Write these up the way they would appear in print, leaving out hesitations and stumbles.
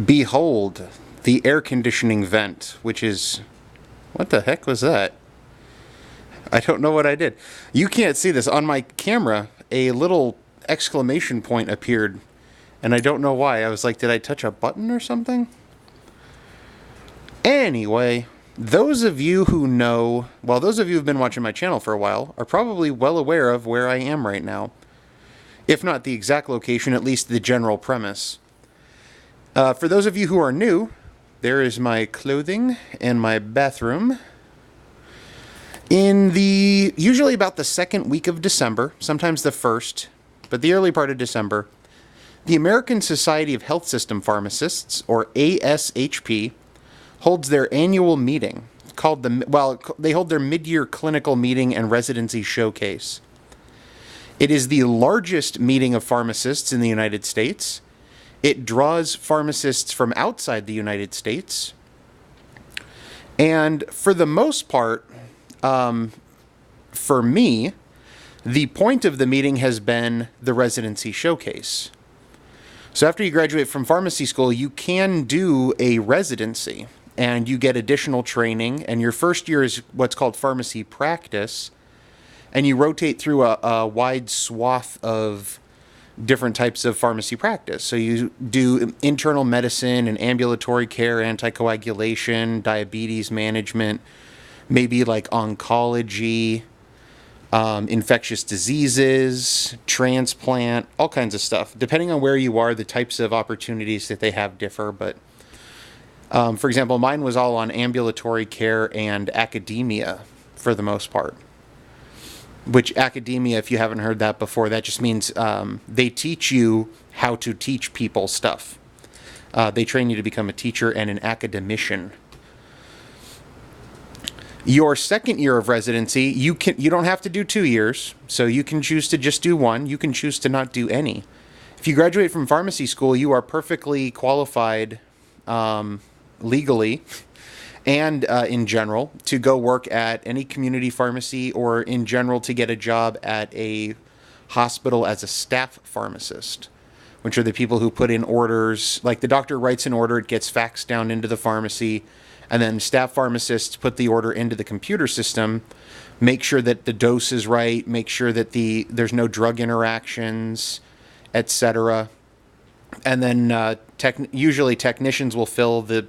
Behold, the air conditioning vent, which is... What the heck was that? I don't know what I did. You can't see this. On my camera, a little exclamation point appeared, and I don't know why. I was like, did I touch a button or something? Anyway, those of you who know... Well, those of you who've been watching my channel for a while are probably well aware of where I am right now. If not the exact location, at least the general premise. For those of you who are new, there is my clothing and my bathroom. In the usually about the second week of December, sometimes the first, but the early part of December, the American Society of Health System Pharmacists, or ASHP, holds their annual meeting called they hold their mid-year clinical meeting and residency showcase. It is the largest meeting of pharmacists in the United States. It draws pharmacists from outside the United States. And for the most part, for me, the point of the meeting has been the residency showcase. So after you graduate from pharmacy school, you can do a residency, and you get additional training, and your first year is what's called pharmacy practice, and you rotate through a wide swath of different types of pharmacy practice. So you do internal medicine and ambulatory care, anticoagulation, diabetes management, maybe like oncology, infectious diseases, transplant, all kinds of stuff. Depending on where you are, the types of opportunities that they have differ. But for example, mine was all on ambulatory care and academia for the most part. Which academia, if you haven't heard that before, that just means they teach you how to teach people stuff. They train you to become a teacher and an academician. Your second year of residency, you don't have to do 2 years, so you can choose to just do one. You can choose to not do any. If you graduate from pharmacy school, you are perfectly qualified legally and in general to go work at any community pharmacy, or in general to get a job at a hospital as a staff pharmacist, which are the people who put in orders. Like the doctor writes an order, it gets faxed down into the pharmacy, and then staff pharmacists put the order into the computer system, make sure that the dose is right, make sure that there's no drug interactions, etc. And then usually technicians will fill the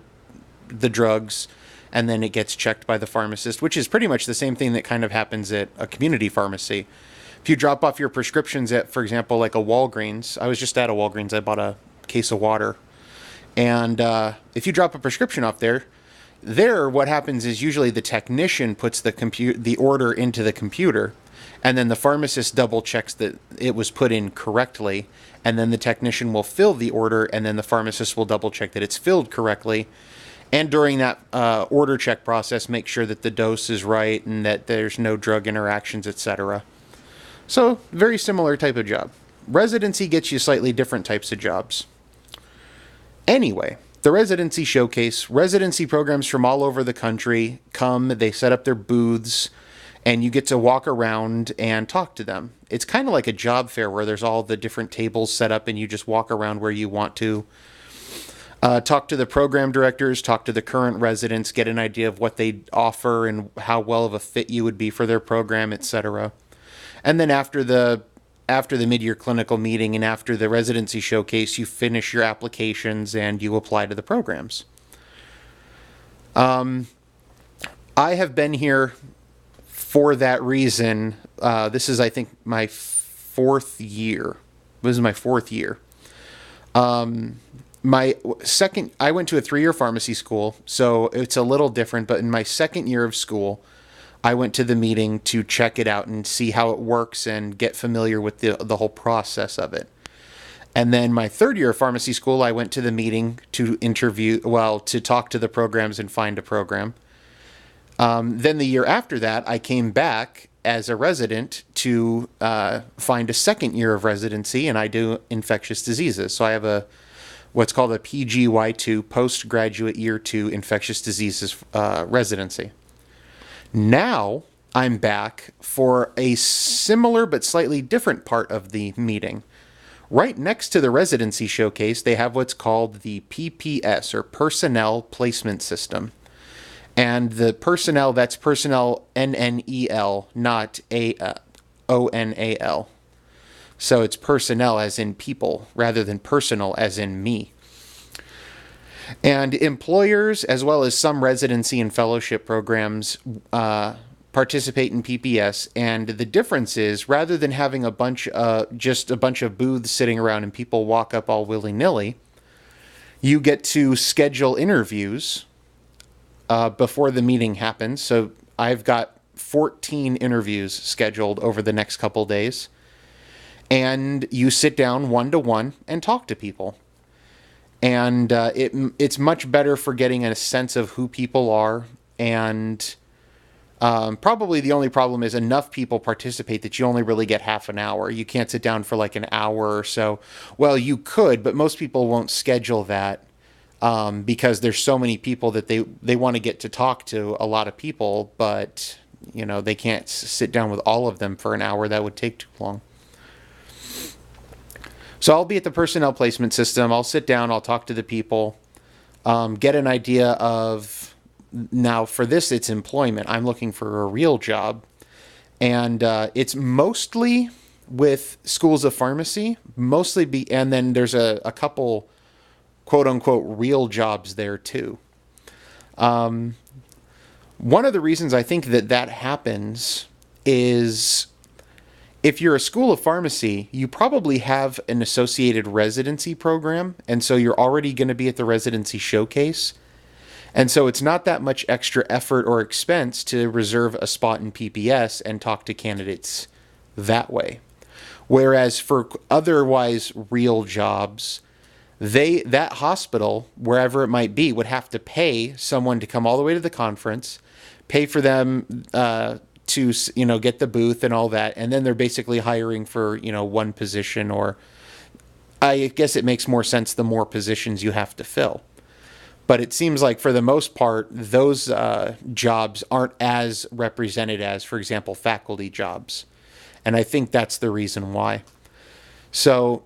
drugs, and then it gets checked by the pharmacist, which is pretty much the same thing that kind of happens at a community pharmacy. If you drop off your prescriptions at, for example, like a Walgreens, I was just at a Walgreens, I bought a case of water, and if you drop a prescription off there, what happens is usually the technician puts the order into the computer, and then the pharmacist double checks that it was put in correctly, and then the technician will fill the order, and then the pharmacist will double check that it's filled correctly. And during that order check process, make sure that the dose is right and that there's no drug interactions, etc. So, very similar type of job. Residency gets you slightly different types of jobs. Anyway, the residency showcase, residency programs from all over the country come, they set up their booths, and you get to walk around and talk to them. It's kind of like a job fair where there's all the different tables set up and you just walk around where you want to. Talk to the program directors, talk to the current residents, get an idea of what they offer and how well of a fit you would be for their program, etc. And then after the mid-year clinical meeting and after the residency showcase, you finish your applications and you apply to the programs. I have been here for that reason. This is, I think, my fourth year. This is my fourth year. I went to a 3-year pharmacy school, so it's a little different, but in my second year of school, I went to the meeting to check it out and see how it works and get familiar with the whole process of it. And then my third year of pharmacy school, I went to the meeting to to talk to the programs and find a program. Then the year after that, I came back as a resident to find a second year of residency, and I do infectious diseases. So I have what's called a PGY2, Postgraduate Year 2 Infectious Diseases residency. Now I'm back for a similar but slightly different part of the meeting, Right next to the residency showcase, they have what's called the PPS, or Personnel Placement System. And the personnel, that's personnel NNEL, not ONAL. So it's personnel as in people rather than personal as in me. And employers, as well as some residency and fellowship programs, participate in PPS. And the difference is, rather than having just a bunch of booths sitting around and people walk up all willy-nilly, you get to schedule interviews before the meeting happens. So I've got 14 interviews scheduled over the next couple days. And you sit down one-to-one and talk to people. And it's much better for getting a sense of who people are. And probably the only problem is enough people participate that you only really get half an hour. You can't sit down for like an hour or so. Well, you could, but most people won't schedule that because there's so many people that they want to get to talk to a lot of people, but they can't sit down with all of them for an hour. That would take too long. So I'll be at the personnel placement system. I'll sit down, I'll talk to the people, get an idea of, now for this, it's employment. I'm looking for a real job. And it's mostly with schools of pharmacy, and then there's a couple quote unquote real jobs there too. One of the reasons I think that happens is, if you're a school of pharmacy, you probably have an associated residency program, and so you're already going to be at the residency showcase. And so it's not that much extra effort or expense to reserve a spot in PPS and talk to candidates that way. Whereas for otherwise real jobs, that hospital, wherever it might be, would have to pay someone to come all the way to the conference, pay for them to get the booth and all that, and then they're basically hiring for one position, or I guess it makes more sense the more positions you have to fill. But it seems like for the most part those jobs aren't as represented as, for example, faculty jobs, and I think that's the reason why. So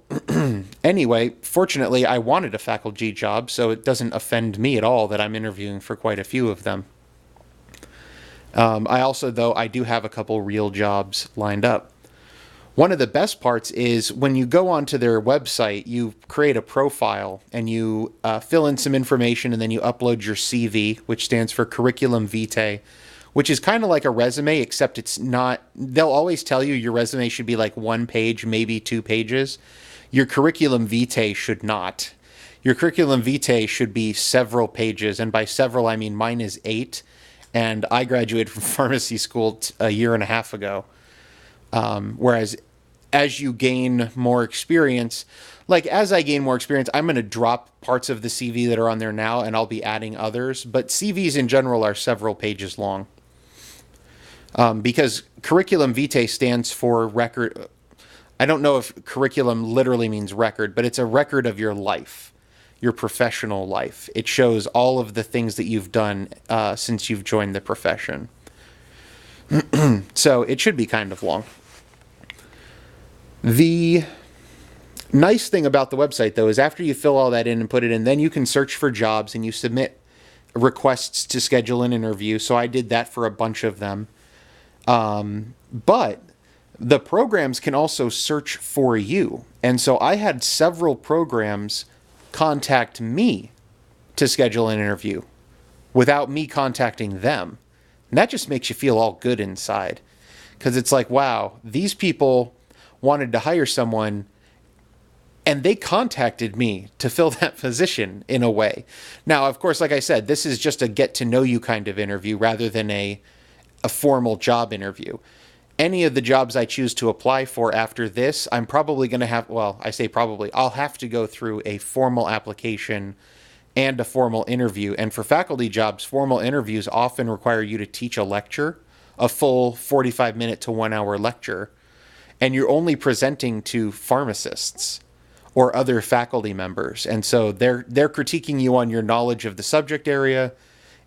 anyway, fortunately I wanted a faculty job, so it doesn't offend me at all that I'm interviewing for quite a few of them. I do have a couple real jobs lined up. One of the best parts is when you go onto their website, you create a profile and you fill in some information, and then you upload your CV, which stands for Curriculum Vitae, which is kind of like a resume, except it's not. They'll always tell you your resume should be like 1 page, maybe 2 pages. Your Curriculum Vitae should not. Your Curriculum Vitae should be several pages, and by several I mean mine is 8. And I graduated from pharmacy school a year and a half ago. Whereas as you gain more experience, as I gain more experience, I'm going to drop parts of the CV that are on there now, and I'll be adding others. But CVs in general are several pages long. Because Curriculum Vitae stands for record. I don't know if curriculum literally means record, but it's a record of your life. Your professional life. It shows all of the things that you've done since you've joined the profession. So it should be kind of long. The nice thing about the website, though, is after you fill all that in and put it in, then you can search for jobs and you submit requests to schedule an interview. So I did that for a bunch of them. But the programs can also search for you. And so I had several programs contact me to schedule an interview without me contacting them. And that just makes you feel all good inside, because it's like, wow, these people wanted to hire someone and they contacted me to fill that position in a way. Now, of course, like I said, this is just a get to know you kind of interview rather than a formal job interview. Any of the jobs I choose to apply for after this, I'm probably going to have, well, I say probably, I'll have to go through a formal application and a formal interview. And for faculty jobs, formal interviews often require you to teach a lecture, a full 45-minute to 1 hour lecture, and you're only presenting to pharmacists or other faculty members. And so they're critiquing you on your knowledge of the subject area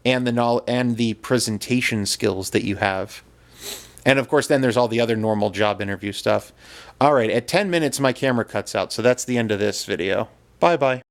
and the presentation skills that you have. And of course, then there's all the other normal job interview stuff. All right, at 10 minutes, my camera cuts out, so that's the end of this video. Bye-bye.